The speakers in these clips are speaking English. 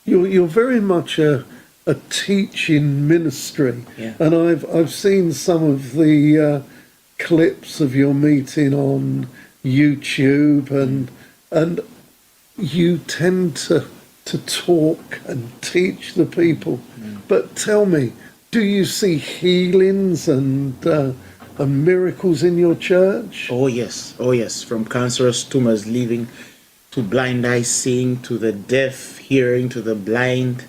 you're very much a teaching ministry, Yeah. and I've seen some of the clips of your meeting on YouTube, and you tend to talk and teach the people. But tell me, do you see healings and miracles in your church? Oh yes, from cancerous tumors leaving, to blind eyes seeing, to the deaf hearing, to the blind.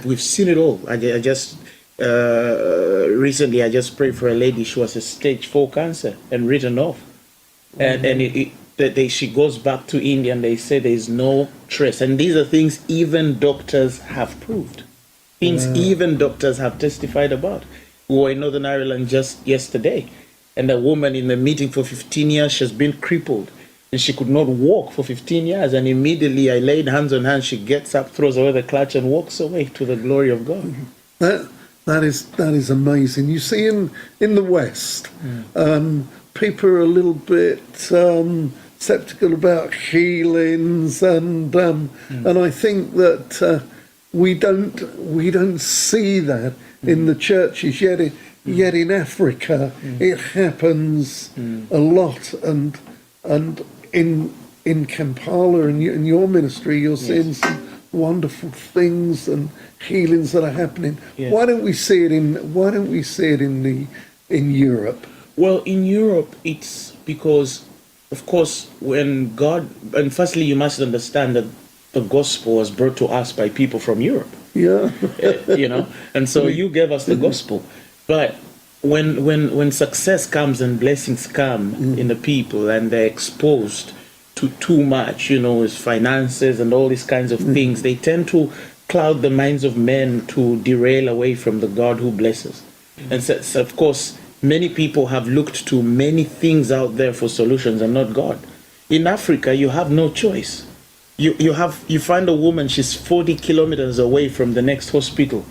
We've seen it all. I just recently I just prayed for a lady. She was a stage 4 cancer and written off, and she goes back to India and they say there is no trace. And these are things even doctors have proved, things even doctors have testified about. We were in Northern Ireland just yesterday, and a woman in the meeting for 15 years, she's been crippled, and she could not walk for 15 years. And immediately I laid hands on her, she gets up, throws away the clutch, and walks away to the glory of God. That is amazing. You see, in the West, people are a little bit skeptical about healings, and I think that we don't see that in the churches yet. Yet in Africa, it happens a lot, and in Kampala and in your ministry, you're seeing some wonderful things and healings that are happening. Yeah. Why don't we see it in Europe? Well, in Europe, it's because, of course, when God, and firstly, you must understand that the gospel was brought to us by people from Europe. Yeah. And so you gave us the gospel. But when success comes and blessings come in the people, and they're exposed to too much, with finances and all these kinds of things, they tend to cloud the minds of men to derail away from the God who blesses. And so, of course, many people have looked to many things out there for solutions and not God. In Africa, you have no choice. You find a woman, she's 40 kilometers away from the next hospital.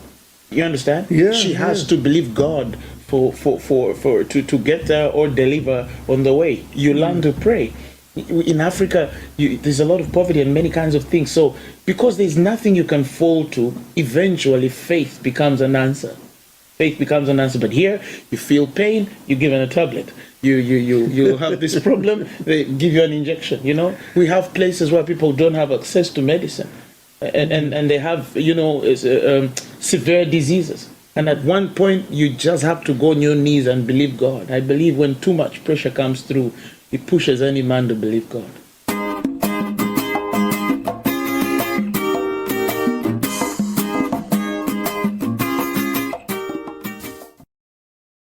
You understand? Yeah. She has to believe God to get there or deliver on the way. You learn to pray. In Africa, there's a lot of poverty and many kinds of things. So because there's nothing you can fall to, eventually faith becomes an answer. Faith becomes an answer. But here, you feel pain, you're given a tablet. You have this problem, they give you an injection. We have places where people don't have access to medicine, and they have severe diseases. And at one point, you just have to go on your knees and believe God. I believe when too much pressure comes through, it pushes any man to believe God.